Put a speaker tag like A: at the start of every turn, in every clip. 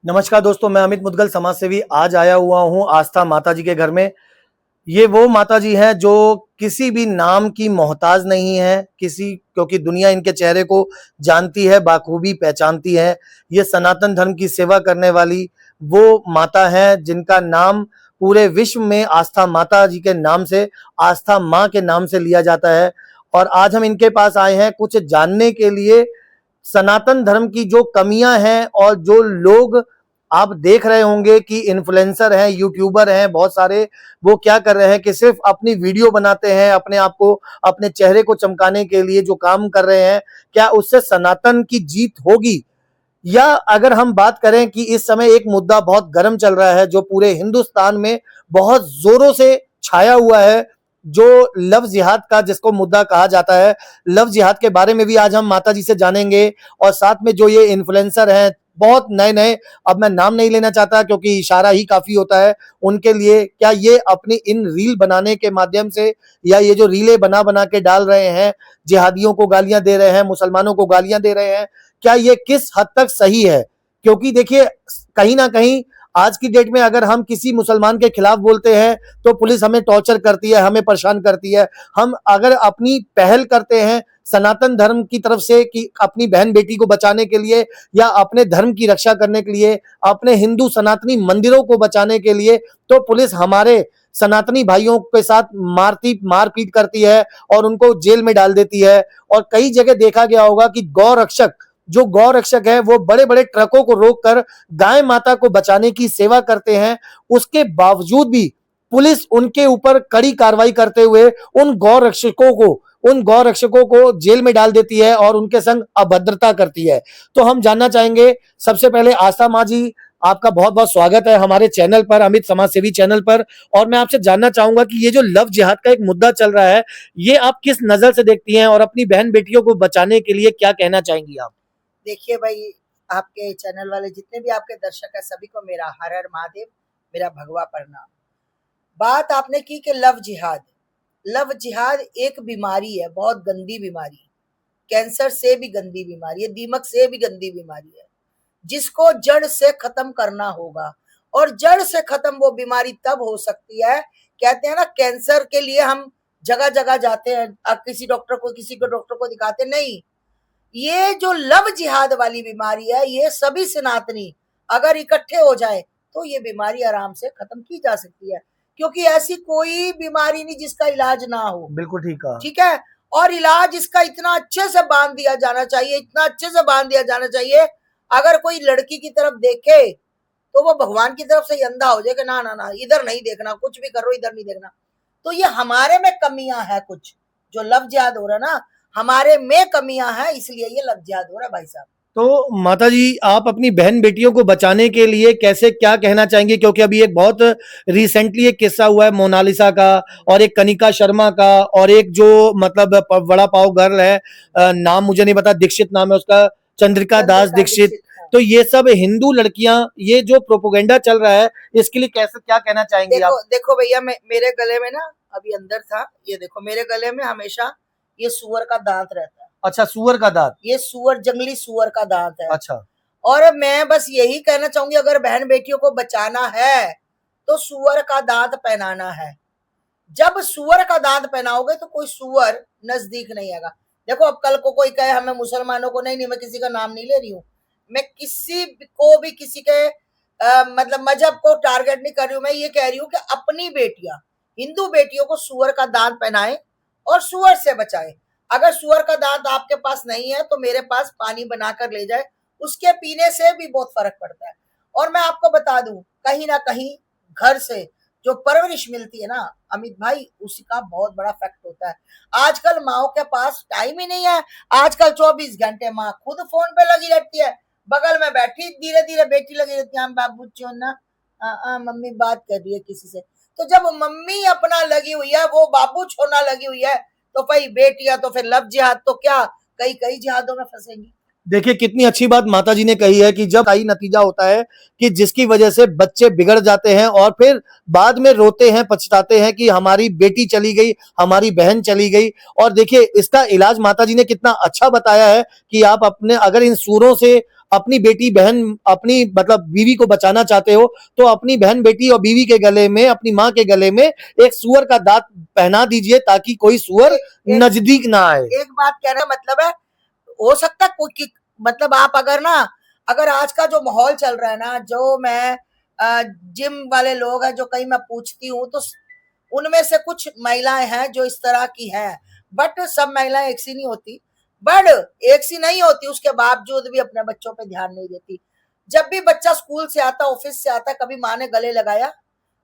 A: नमस्कार दोस्तों, मैं अमित मुदगल समाज सेवी आज आया हुआ हूँ आस्था माता जी के घर में। ये वो माता जी हैं जो किसी भी नाम की मोहताज नहीं है, क्योंकि दुनिया इनके चेहरे को जानती है, बाखूबी पहचानती है। ये सनातन धर्म की सेवा करने वाली वो माता है जिनका नाम पूरे विश्व में आस्था माता जी के नाम से, आस्था माँ के नाम से लिया जाता है। और आज हम इनके पास आए हैं कुछ जानने के लिए, सनातन धर्म की जो कमियां हैं और जो लोग आप देख रहे होंगे कि इन्फ्लुएंसर हैं, यूट्यूबर हैं बहुत सारे, वो क्या कर रहे हैं कि सिर्फ अपनी वीडियो बनाते हैं, अपने आप को, अपने चेहरे को चमकाने के लिए जो काम कर रहे हैं, क्या उससे सनातन की जीत होगी? या अगर हम बात करें कि इस समय एक मुद्दा बहुत गर्म चल रहा है जो पूरे हिंदुस्तान में बहुत जोरों से छाया हुआ है, जो लव जिहाद का जिसको मुद्दा कहा जाता है, लव जिहाद के बारे में भी आज हम माता जी से जानेंगे। और साथ में जो ये इन्फ्लुएंसर हैं बहुत नए नए, अब मैं नाम नहीं लेना चाहता क्योंकि इशारा ही काफी होता है उनके लिए, क्या ये अपनी इन रील बनाने के माध्यम से, या ये जो रीलें बना बना के डाल रहे हैं, जिहादियों को गालियां दे रहे हैं, मुसलमानों को गालियां दे रहे हैं, क्या ये किस हद तक सही है? क्योंकि देखिए, कहीं ना कहीं आज की डेट में अगर हम किसी मुसलमान के खिलाफ बोलते हैं तो पुलिस हमें टॉर्चर करती है, हमें परेशान करती है। हम अगर अपनी पहल करते हैं सनातन धर्म की तरफ से कि अपनी बहन बेटी को बचाने के लिए, या अपने धर्म की रक्षा करने के लिए, अपने हिंदू सनातनी मंदिरों को बचाने के लिए, तो पुलिस हमारे सनातनी भाइयों के साथ मारपीट करती है और उनको जेल में डाल देती है। और कई जगह देखा गया होगा कि गौ रक्षक है वो बड़े बड़े ट्रकों को रोककर गाय माता को बचाने की सेवा करते हैं, उसके बावजूद भी पुलिस उनके ऊपर कड़ी कार्रवाई करते हुए उन गौ रक्षकों को जेल में डाल देती है और उनके संग अभद्रता करती है। तो हम जानना चाहेंगे, सबसे पहले आस्था माँ जी, आपका बहुत बहुत स्वागत है हमारे चैनल पर, अमित समाज सेवी चैनल पर। और मैं आपसे जानना चाहूंगा कि ये जो लव जिहाद का एक मुद्दा चल रहा है, ये आप किस नजर से देखती हैं और अपनी बहन बेटियों को बचाने के लिए क्या कहना चाहेंगी आप?
B: देखिए भाई, आपके चैनल वाले जितने भी आपके दर्शक है सभी को मेरा हर हर महादेव, मेरा भगवा प्रणाम। बात आपने की कि लव जिहाद एक बीमारी है, बहुत गंदी बीमारी, कैंसर से भी गंदी बीमारी है, दीमक से भी गंदी बीमारी है, जिसको जड़ से खत्म करना होगा। और जड़ से खत्म वो बीमारी तब हो सकती है, कहते हैं ना, कैंसर के लिए हम जगह जगह जाते हैं, किसी को डॉक्टर को दिखाते नहीं। ये जो लव जिहाद वाली बीमारी है, ये सभी सनातनी अगर इकट्ठे हो जाए तो ये बीमारी आराम से खत्म की जा सकती है, क्योंकि ऐसी कोई बीमारी नहीं जिसका इलाज ना हो।
A: बिल्कुल ठीक है।
B: ठीक है। और इलाज इसका इतना अच्छे से बांध दिया जाना चाहिए, इतना अच्छे से बांध दिया जाना चाहिए, अगर कोई लड़की की तरफ देखे तो वो भगवान की तरफ से ही अंधा हो जाए कि ना ना ना, इधर नहीं देखना, कुछ भी करो इधर नहीं देखना। तो ये हमारे में कमियां है, कुछ जो लव जिहाद हो रहा है ना, हमारे में कमियां हैं, इसलिए ये लव जिहाद हो रहा है भाई साहब।
A: तो माता जी, आप अपनी बहन बेटियों को बचाने के लिए कैसे क्या कहना चाहेंगे? क्योंकि अभी एक बहुत रिसेंटली एक किस्सा हुआ है मोनालिसा का, और एक कनिका शर्मा का, और एक जो मतलब बड़ा पाव गर्ल है, नाम मुझे नहीं पता, दीक्षित नाम है उसका, चंद्रिका दास दीक्षित।
B: हाँ।
A: तो ये सब हिंदू लड़कियां, ये जो प्रोपोगेंडा चल रहा है, इसके लिए कैसे क्या कहना चाहेंगे आप?
B: देखो भैया, मेरे गले में ना अभी अंदर था, ये देखो मेरे गले में हमेशा ये सुअर का दांत रहता है।
A: अच्छा, सुअर का दांत?
B: ये जंगली सुअर का दांत है।
A: अच्छा।
B: और मैं बस यही कहना चाहूंगी, अगर बहन बेटियों को बचाना है तो सुअर का दांत पहनाना है। जब सुअर का दांत पहनाओगे तो कोई सुअर नजदीक नहीं आएगा। देखो, अब कल को कोई कहे हमें मुसलमानों को, नहीं, मैं किसी का नाम नहीं ले रही हूँ, मैं किसी को भी किसी के मतलब मजहब को टारगेट नहीं कर रही हूँ। मैं ये कह रही हूँ कि अपनी बेटियां, हिंदू बेटियों को सुअर का दांत पहनाएं और सुअर से बचाएं। अगर सुअर का दांत आपके पास नहीं है तो मेरे पास पानी बनाकर ले जाए, उसके पीने से भी बहुत फर्क पड़ता है। और मैं आपको बता दूं, कहीं ना कहीं घर से जो परवरिश मिलती है ना अमित भाई, उसका बहुत बड़ा फैक्ट होता है। आजकल माओ के पास टाइम ही नहीं है। आजकल 24 घंटे माँ खुद फोन पे लगी रहती है, बगल में बैठी धीरे धीरे बेटी लगी रहती है, हम बाबू चोना मम्मी बात कर रही है किसी से। तो जब मम्मी अपना लगी हुई है, वो बाबू छोना लगी हुई है, तो भाई बेटियां तो फिर लव जिहाद तो क्या, कई कई जिहादों में फंसेंगी।
A: देखिए, कितनी अच्छी बात माता जी ने कही है कि जब कई नतीजा होता है कि जिसकी वजह से बच्चे बिगड़ जाते हैं और फिर बाद में रोते हैं, पछताते हैं कि हमारी बेटी चली गई, हमारी बहन चली गई। और देखिए, इसका इलाज माता जी ने कितना अच्छा बताया है कि आप अपने, अगर इन सूरों से अपनी बेटी बहन अपनी मतलब बीवी को बचाना चाहते हो तो अपनी बहन बेटी और बीवी के गले में, अपनी माँ के गले में एक सुअर का दांत पहना दीजिए ताकि कोई सुअर नजदीक ना आए।
B: एक बात कहने का मतलब है, हो सकता है कोई मतलब आप अगर आज का जो माहौल चल रहा है ना, जो मैं जिम वाले लोग हैं जो कहीं मैं पूछती हूँ तो उनमें से कुछ महिलाएं हैं जो इस तरह की हैं, बट सब महिलाएं एक सी नहीं होती, बट एक सी नहीं होती उसके बावजूद भी अपने बच्चों पे ध्यान नहीं देती। जब भी बच्चा स्कूल से आता, ऑफिस से आता, कभी माँ ने गले लगाया,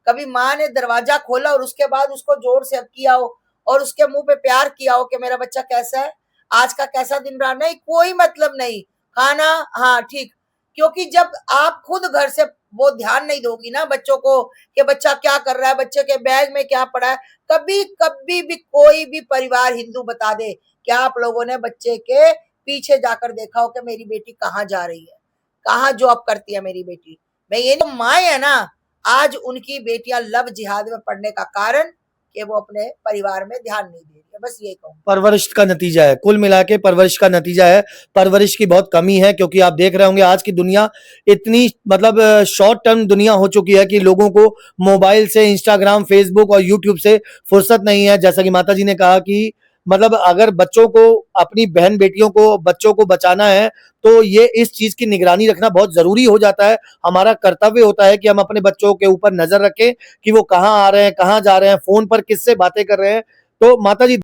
B: कभी माँ ने दरवाजा खोला और उसके बाद उसको जोर से हक किया हो और उसके मुंह पे प्यार किया हो कि मेरा बच्चा कैसा है, आज का कैसा दिन रहा, नहीं, कोई मतलब नहीं। खाना, हाँ ठीक, क्योंकि जब आप खुद घर से वो ध्यान नहीं दोगी ना बच्चों को कि बच्चा क्या कर रहा है, बच्चे के बैग में क्या पड़ा है। कभी कभी भी कोई भी परिवार हिंदू बता दे क्या आप लोगों ने बच्चे के पीछे जाकर देखा हो कि मेरी बेटी कहाँ जा रही है, कहाँ जॉब करती है मेरी बेटी। मैं ये तो माँ है ना, आज उनकी बेटियां लव जिहाद में पढ़ने का कारण कि वो अपने परिवार में ध्यान नहीं दे रही है, बस यही कहूँ।
A: परवरिश का नतीजा है, कुल मिला के परवरिश का नतीजा है। परवरिश की बहुत कमी है क्योंकि आप देख रहे होंगे आज की दुनिया इतनी मतलब शॉर्ट टर्म दुनिया हो चुकी है कि लोगों को मोबाइल से, इंस्टाग्राम, फेसबुक और यूट्यूब से फुर्सत नहीं है। जैसा कि माता जी ने कहा कि मतलब अगर बच्चों को, अपनी बहन बेटियों को, बच्चों को बचाना है तो ये इस चीज की निगरानी रखना बहुत जरूरी हो जाता है। हमारा कर्तव्य होता है कि हम अपने बच्चों के ऊपर नजर रखें कि वो कहाँ आ रहे हैं, कहाँ जा रहे हैं, फोन पर किससे बातें कर रहे हैं। तो माता जी